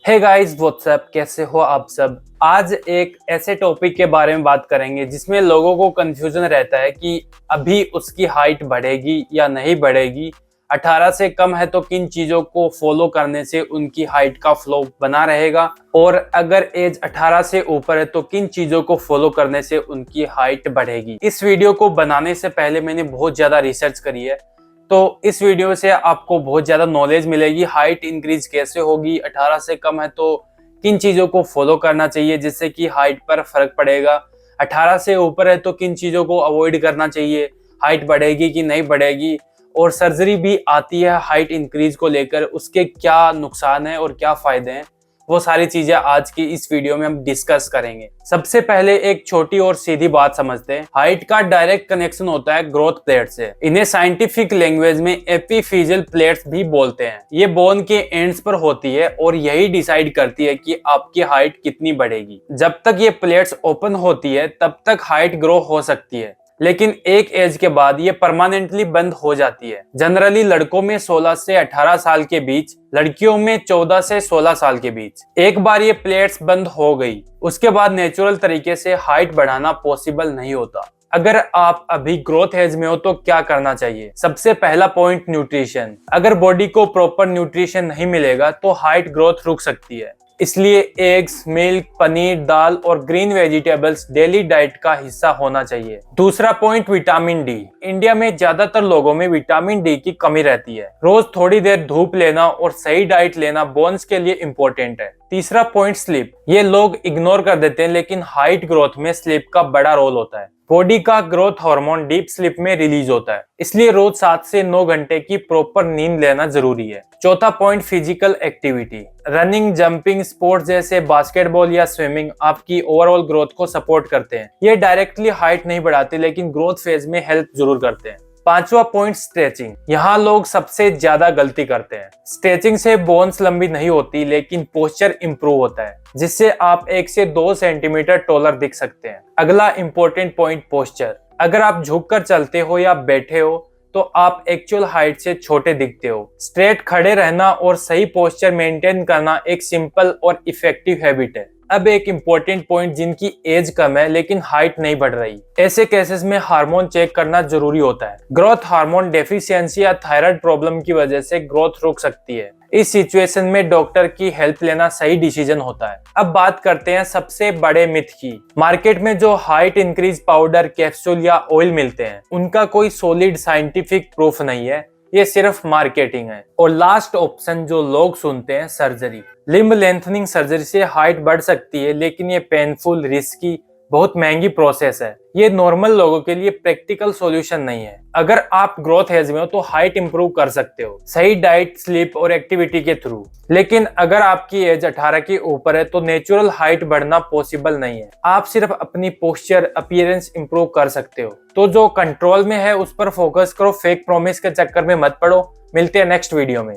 Hey guys WhatsApp, कैसे हो आप सब। आज एक ऐसे टॉपिक के बारे में बात करेंगे जिसमें लोगों को कंफ्यूजन रहता है कि अभी उसकी हाइट बढ़ेगी या नहीं बढ़ेगी। 18 से कम है तो किन चीजों को फॉलो करने से उनकी हाइट का फ्लो बना रहेगा, और अगर एज 18 से ऊपर है तो किन चीजों को फॉलो करने से उनकी हाइट बढ़ेगी। इस वीडियो को बनाने से पहले मैंने बहुत ज्यादा रिसर्च करी है, तो इस वीडियो से आपको बहुत ज्यादा नॉलेज मिलेगी। हाइट इंक्रीज कैसे होगी, 18 से कम है तो किन चीजों को फॉलो करना चाहिए जिससे कि हाइट पर फर्क पड़ेगा, 18 से ऊपर है तो किन चीजों को अवॉइड करना चाहिए, हाइट बढ़ेगी कि नहीं बढ़ेगी। और सर्जरी भी आती है हाइट इंक्रीज को लेकर, उसके क्या नुकसान है और क्या फायदे हैं, वो सारी चीजें आज की इस वीडियो में हम डिस्कस करेंगे। सबसे पहले एक छोटी और सीधी बात समझते हैं। हाइट का डायरेक्ट कनेक्शन होता है ग्रोथ प्लेट से। इन्हें साइंटिफिक लैंग्वेज में एपिफिजियल प्लेट्स भी बोलते हैं। ये बोन के एंड्स पर होती है और यही डिसाइड करती है कि आपकी हाइट कितनी बढ़ेगी। जब तक ये प्लेट्स ओपन होती है तब तक हाइट ग्रो हो सकती है, लेकिन एक एज के बाद ये परमानेंटली बंद हो जाती है। जनरली लड़कों में 16 से 18 साल के बीच, लड़कियों में 14 से 16 साल के बीच। एक बार ये प्लेट्स बंद हो गई, उसके बाद नेचुरल तरीके से हाइट बढ़ाना पॉसिबल नहीं होता। अगर आप अभी ग्रोथ एज में हो तो क्या करना चाहिए? सबसे पहला पॉइंट, न्यूट्रिशन। अगर बॉडी को प्रॉपर न्यूट्रिशन नहीं मिलेगा तो हाइट ग्रोथ रुक सकती है। इसलिए एग्स, मिल्क, पनीर, दाल और ग्रीन वेजिटेबल्स डेली डाइट का हिस्सा होना चाहिए। दूसरा पॉइंट, विटामिन डी। इंडिया में ज्यादातर लोगों में विटामिन डी की कमी रहती है। रोज थोड़ी देर धूप लेना और सही डाइट लेना बोन्स के लिए इंपॉर्टेंट है। तीसरा पॉइंट, स्लीप। ये लोग इग्नोर कर देते हैं, लेकिन हाइट ग्रोथ में स्लीप का बड़ा रोल होता है। बॉडी का ग्रोथ हार्मोन डीप स्लीप में रिलीज होता है, इसलिए रोज 7 से 9 घंटे की प्रॉपर नींद लेना जरूरी है। चौथा point, physical activity. Running, jumping sports जैसे बास्केटबॉल या स्विमिंग आपकी ओवरऑल ग्रोथ को सपोर्ट करते हैं। ये डायरेक्टली हाइट नहीं बढ़ाते, लेकिन ग्रोथ फेज में हेल्प जरूर करते हैं। पांचवा पॉइंट, स्ट्रेचिंग। यहाँ लोग सबसे ज्यादा गलती करते हैं। स्ट्रेचिंग से बोन्स लंबी नहीं होती, लेकिन पोस्चर इंप्रूव होता है, जिससे आप 1 से 2 सेंटीमीटर टॉलर दिख सकते हैं। अगला इंपॉर्टेंट पॉइंट, पोस्चर। अगर आप झुककर चलते हो या बैठे हो तो आप एक्चुअल हाइट से छोटे दिखते हो। स्ट्रेट खड़े रहना और सही पोस्चर मेंटेन करना एक सिंपल और इफेक्टिव हैबिट है। अब एक इम्पोर्टेंट पॉइंट, जिनकी एज कम है लेकिन हाइट नहीं बढ़ रही, ऐसे केसेस में हार्मोन चेक करना जरूरी होता है। ग्रोथ हार्मोन डेफिशिएंसी या थायराइड प्रॉब्लम की वजह से ग्रोथ रुक सकती है। इस सिचुएशन में डॉक्टर की हेल्प लेना सही डिसीजन होता है। अब बात करते हैं सबसे बड़े मिथ की। मार्केट में जो हाइट इंक्रीज पाउडर, कैप्सूल या ऑयल मिलते हैं, उनका कोई सॉलिड साइंटिफिक प्रूफ नहीं है, ये सिर्फ मार्केटिंग है। और लास्ट ऑप्शन जो लोग सुनते हैं, सर्जरी। लिम्ब लेंथनिंग सर्जरी से हाइट बढ़ सकती है, लेकिन ये पेनफुल, रिस्की, बहुत महंगी प्रोसेस है। ये नॉर्मल लोगों के लिए प्रैक्टिकल सॉल्यूशन नहीं है। अगर आप ग्रोथ एज में हो तो हाइट इंप्रूव कर सकते हो सही डाइट, स्लीप और एक्टिविटी के थ्रू। लेकिन अगर आपकी एज 18 के ऊपर है तो नेचुरल हाइट बढ़ना पॉसिबल नहीं है। आप सिर्फ अपनी पोस्चर, अपीयरेंस इंप्रूव कर सकते हो। तो जो कंट्रोल में है उस पर फोकस करो, फेक प्रॉमिस के चक्कर में मत पड़ो। मिलते हैं नेक्स्ट वीडियो में।